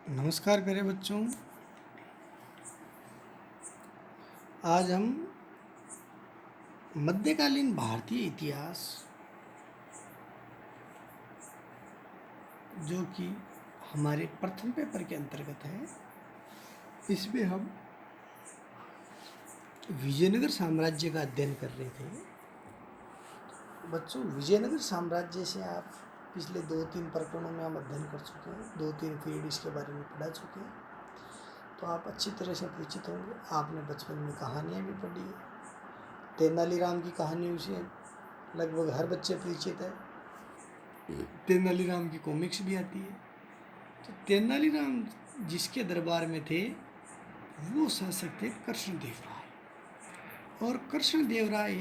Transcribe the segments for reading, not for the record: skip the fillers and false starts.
नमस्कार प्यारे बच्चों। आज हम मध्यकालीन भारतीय इतिहास जो कि हमारे प्रथम पेपर के अंतर्गत है, इसमें हम विजयनगर साम्राज्य का अध्ययन कर रहे थे। बच्चों, विजयनगर साम्राज्य से आप पिछले 2-3 प्रकरणों में हम अध्ययन कर चुके हैं, 2-3 पीरियड इसके बारे में पढ़ा चुके हैं, तो आप अच्छी तरह से परिचित होंगे। आपने बचपन में कहानियाँ भी पढ़ी है। तेनालीराम की कहानी उसे लगभग हर बच्चे परिचित है। तेनालीराम की कॉमिक्स भी आती है। तो तेनालीराम जिसके दरबार में थे वो शासक थे कृष्णदेव राय। और कृष्णदेव राय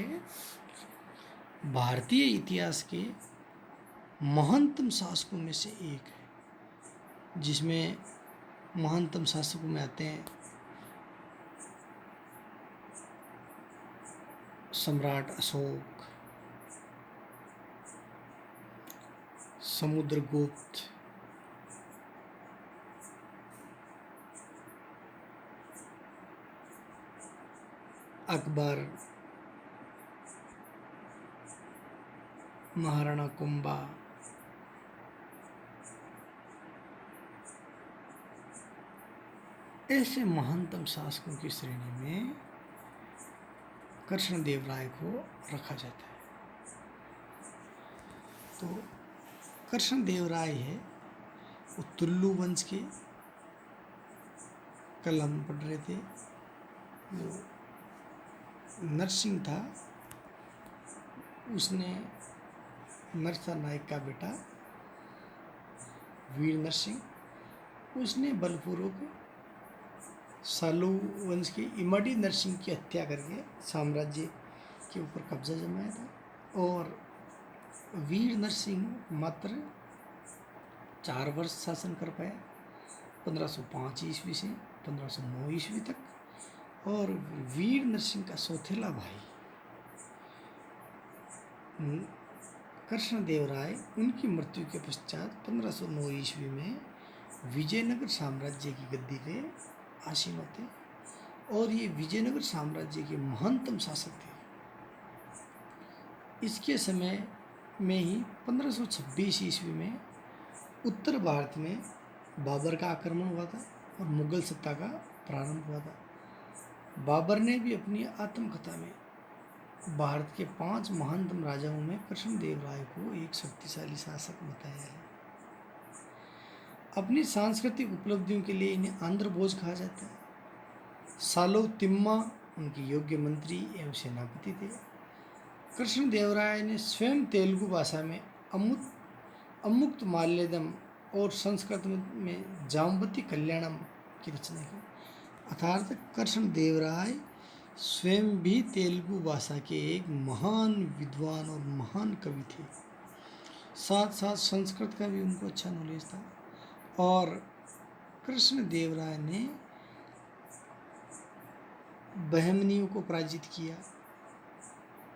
भारतीय इतिहास के महानतम शासकों में से एक है, जिसमें महानतम शासकों में आते हैं सम्राट अशोक, समुद्रगुप्त, अकबर, महाराणा कुंभा, ऐसे महानतम शासकों की श्रेणी में कृष्णदेव राय को रखा जाता है। तो कृष्णदेव राय है वो तुल्लु वंश के, कल हम पढ़ रहे थे, जो नरसिंह था उसने नरसा नायक का बेटा वीर नरसिंह, उसने बलपूर्वक सालू वंश के इमडी नरसिंह की हत्या करके साम्राज्य के ऊपर कब्जा जमाया था। और वीर नरसिंह मात्र 4 वर्ष शासन कर पाया, 1505 ईस्वी से 1509 ईस्वी तक। और वीर नरसिंह का सौतेला भाई कृष्णदेव राय, उनकी मृत्यु के पश्चात 1509 ईस्वी में विजयनगर साम्राज्य की गद्दी पे आसीन होते। और ये विजयनगर साम्राज्य के महानतम शासक थे। इसके समय में ही 1526 ईस्वी में उत्तर भारत में बाबर का आक्रमण हुआ था और मुगल सत्ता का प्रारंभ हुआ था। बाबर ने भी अपनी आत्मकथा में भारत के 5 महानतम राजाओं में कृष्णदेव राय को एक शक्तिशाली शासक बताया है। अपनी सांस्कृतिक उपलब्धियों के लिए इन्हें आंध्र भोज कहा जाता है। सालो तिम्मा उनके योग्य मंत्री एवं सेनापति थे। कृष्णदेव राय ने स्वयं तेलुगु भाषा में अमुक्त माल्यदम और संस्कृत में जाम्बती कल्याणम की रचना की। अर्थात कृष्णदेव राय स्वयं भी तेलुगु भाषा के एक महान विद्वान और महान कवि थे। साथ साथ संस्कृत का भी उनको अच्छा नॉलेज था। और कृष्णदेव राय ने बहमनियों को पराजित किया,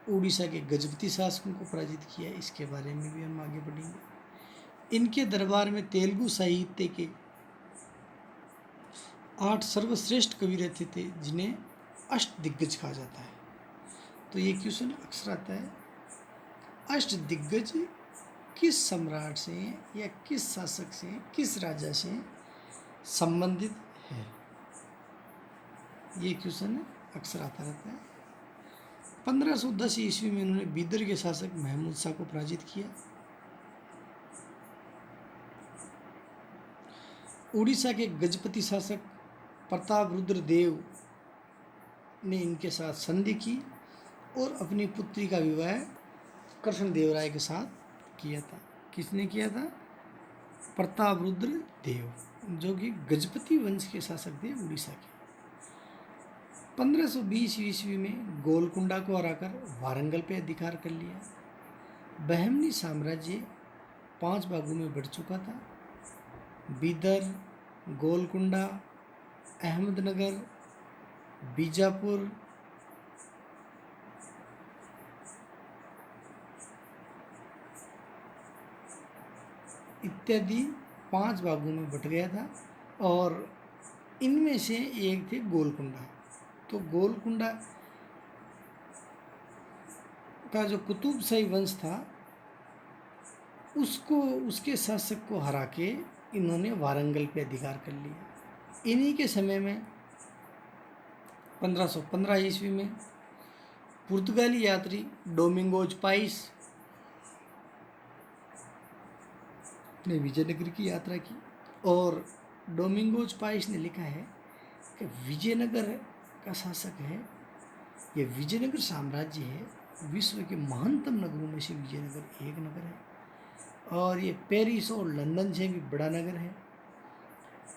उड़ीसा के गजपति शासकों को पराजित किया। इसके बारे में भी हम आगे बढ़ेंगे। इनके दरबार में तेलुगु साहित्य के 8 सर्वश्रेष्ठ कवि रहते थे, जिन्हें अष्टदिग्गज कहा जाता है। तो ये क्वेश्चन अक्सर आता है, अष्टदिग्गज किस सम्राट से या किस शासक से, किस राजा से संबंधित है? ये क्वेश्चन अक्सर आता रहता है। 1510 ईस्वी में उन्होंने बीदर के शासक महमूद शाह को पराजित किया। उड़ीसा के गजपति शासक प्रतापरुद्र देव ने इनके साथ संधि की और अपनी पुत्री का विवाह कृष्णदेव राय के साथ किया था। किसने किया था? प्रतापरुद्र देव, जो कि गजपति वंश के शासक थे उड़ीसा के। 1520 ईस्वी में गोलकुंडा को हराकर वारंगल पे अधिकार कर लिया। बहमनी साम्राज्य 5 भागों में बढ़ चुका था। बीदर, गोलकुंडा, अहमदनगर, बीजापुर, इत्यादि 5 भागों में बट गया था। और इनमें से एक थे गोलकुंडा। तो गोलकुंडा का जो कुतुब शाही वंश था उसको, उसके शासक को हरा के इन्होंने वारंगल पे अधिकार कर लिया। इन्हीं के समय में 1515 ईस्वी में पुर्तगाली यात्री डोमिंगोज पाइस ने विजयनगर की यात्रा की और डोमिंगोज पाइस ने लिखा है कि विजयनगर का शासक है, ये विजयनगर साम्राज्य है, विश्व के महानतम नगरों में से विजयनगर एक नगर है और ये पेरिस और लंदन से भी बड़ा नगर है।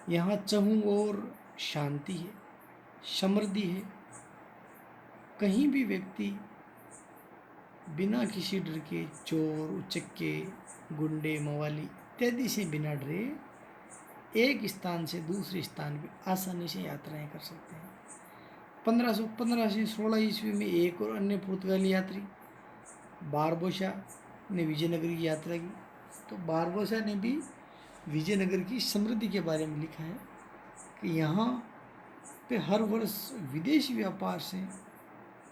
यहाँ चहुं ओर शांति है, समृद्धि है, कहीं भी व्यक्ति बिना किसी डर के चोर उचक्के गुंडे मवाली इत्यादि से बिना डरे एक स्थान से दूसरे स्थान पर आसानी से यात्राएं कर सकते हैं। 1515 से 16 ईस्वी में एक और अन्य पुर्तगाली यात्री बारबोसा ने विजयनगर की यात्रा की। तो बारबोसा ने भी विजयनगर की समृद्धि के बारे में लिखा है कि यहाँ पे हर वर्ष विदेशी व्यापार से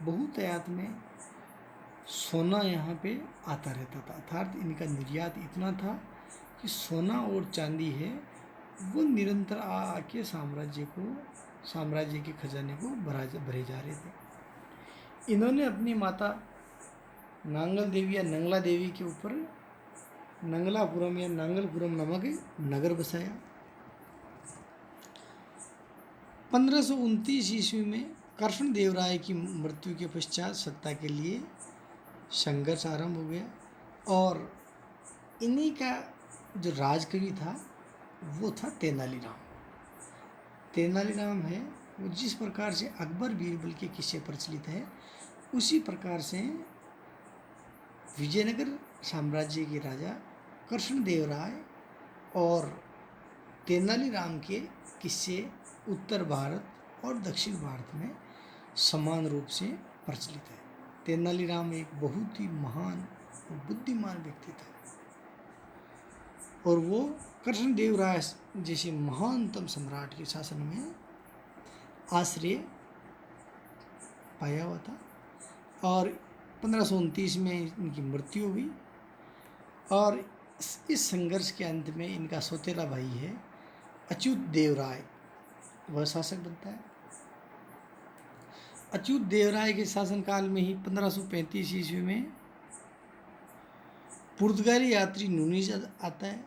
बहुतायत में सोना यहाँ पे आता रहता था, अर्थात इनका निर्यात इतना था कि सोना और चांदी है वो निरंतर आके साम्राज्य के खजाने को भरे जा रहे थे। इन्होंने अपनी माता नांगल देवी या नंगला देवी के ऊपर नंगलापुरम या नांगलपुरम नामक नगर बसाया। 1529 ईस्वी में कृष्ण देव राय की मृत्यु के पश्चात सत्ता के लिए संघर्ष आरंभ हो गया और इन्हीं का जो राजकवि था वो था तेनालीराम। तेनालीराम है वो जिस प्रकार से अकबर बीरबल के किस्से प्रचलित है उसी प्रकार से विजयनगर साम्राज्य के राजा कृष्णदेव राय और तेनालीराम के किस्से उत्तर भारत और दक्षिण भारत में समान रूप से प्रचलित है। तेनालीराम एक बहुत ही महान और बुद्धिमान व्यक्ति था और वो कृष्णदेव राय जैसे महानतम सम्राट के शासन में आश्रय पाया हुआ था और 1529 में इनकी मृत्यु हुई और इस संघर्ष के अंत में इनका सौतेला भाई है अच्युत देव राय, वह शासक बनता है। अच्युत देव राय के शासनकाल में ही 1535 ईस्वी में पुर्तगाली यात्री नूनीज आता है।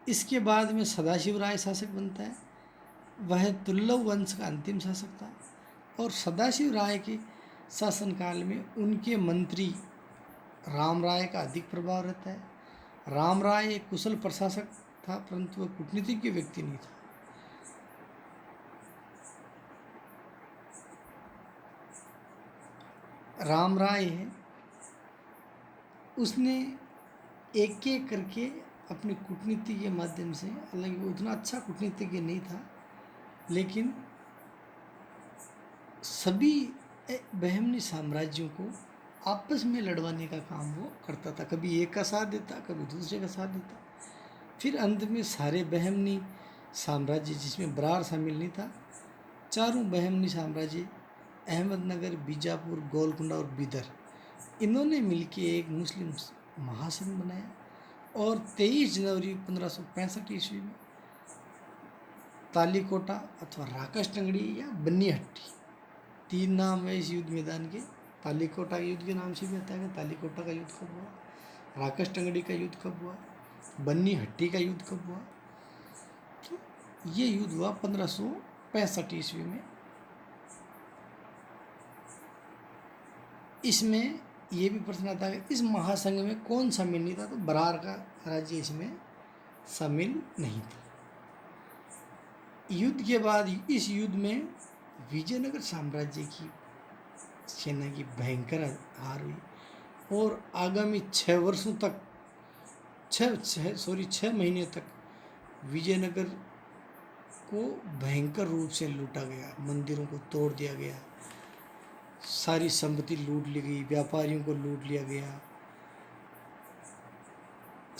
इसके बाद में सदाशिव राय शासक बनता है, वह तुल्लव वंश का अंतिम शासक था और सदाशिव राय के शासनकाल में उनके मंत्री राम राय का अधिक प्रभाव रहता है। राम राय एक कुशल प्रशासक था परंतु वह कूटनीतिज्ञ व्यक्ति नहीं था। राम राय है उसने एक एक करके अपनी कूटनीति के माध्यम से, हालांकि वो उतना अच्छा कूटनीतिज्ञ नहीं था लेकिन सभी बहमनी साम्राज्यों को आपस में लड़वाने का काम वो करता था। कभी एक का साथ देता, कभी दूसरे का साथ देता। फिर अंत में सारे बहमनी साम्राज्य जिसमें बरार शामिल नहीं था, चारों बहमनी साम्राज्य अहमदनगर, बीजापुर, गोलकुंडा और बीदर, इन्होंने मिलकर एक मुस्लिम महासंघ बनाया और 23 जनवरी 1565 ईस्वी में तालीकोटा अथवा राकश टंगड़ी या बन्नी हट्टी, 3 नाम है इस युद्ध मैदान के। तालीकोटा युद्ध के नाम से भी आता है कि तालीकोटा का युद्ध कब हुआ, राकश टंगड़ी का युद्ध कब हुआ, बन्नी हट्टी का युद्ध कब हुआ। तो ये युद्ध हुआ 1565 ईस्वी में। इसमें ये भी प्रश्न आता है इस महासंघ में कौन शामिल नहीं था, तो बरार का राज्य इसमें शामिल नहीं था। युद्ध के बाद इस युद्ध में विजयनगर साम्राज्य की सेना की भयंकर हार हुई और आगामी 6 वर्षों तक 6 महीने तक विजयनगर को भयंकर रूप से लूटा गया, मंदिरों को तोड़ दिया गया, सारी संपत्ति लूट ली गई, व्यापारियों को लूट लिया गया,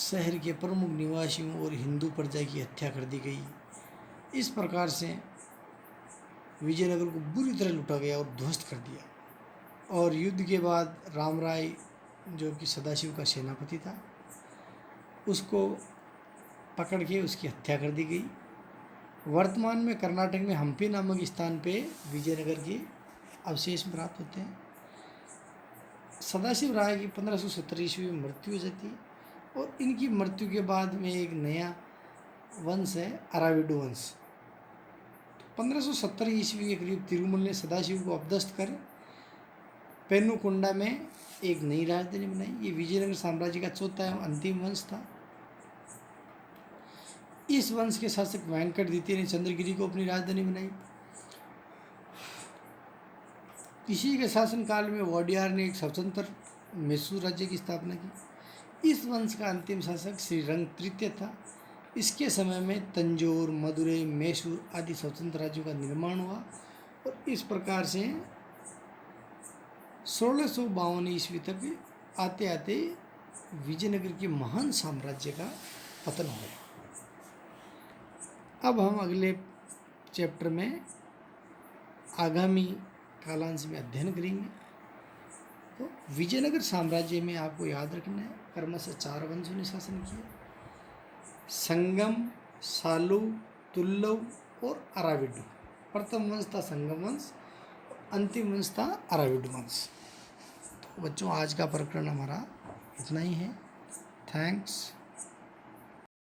शहर के प्रमुख निवासियों और हिंदू प्रजा की हत्या कर दी गई इस प्रकार से विजयनगर को बुरी तरह लूटा गया और ध्वस्त कर दिया। और युद्ध के बाद रामराय जो कि सदाशिव का सेनापति था, उसको पकड़ के उसकी हत्या कर दी गई। वर्तमान में कर्नाटक में हम्पी नामक स्थान पे विजयनगर के अवशेष प्राप्त होते हैं। सदाशिव राय की 1570 ईस्वी में मृत्यु हो जाती है और इनकी मृत्यु के बाद में एक नया वंश है, अराविडु वंश। 1570 ईस्वी के करीब तिरुमल ने सदाशिव को अपदस्थ कर पेनुकोंडा में एक नई राजधानी बनाई। ये विजयनगर साम्राज्य का चौथा एवं अंतिम वंश था। इस वंश के शासक वेंकट द्वितीय ने चंद्रगिरी को अपनी राजधानी बनाई। इसी के शासनकाल में वोडियार ने एक स्वतंत्र मैसूर राज्य की स्थापना की। इस वंश का अंतिम शासक श्रीरंग तृतीय था। इसके समय में तंजौर, मदुरै, मैसूर आदि स्वतंत्र राज्यों का निर्माण हुआ और इस प्रकार से 1652 ईस्वी तक आते आते विजयनगर के महान साम्राज्य का पतन हो गया। अब हम अगले चैप्टर में आगामी कालांश में अध्ययन करेंगे। तो विजयनगर साम्राज्य में आपको याद रखना है क्रमशः 4 वंशों ने शासन किया: संगम, सालु, तुल्लव और अराविडु। प्रथम वंश था संगम वंश, अंतिम वंश था अराविडु वंश। तो बच्चों, आज का प्रकरण हमारा इतना ही है। थैंक्स।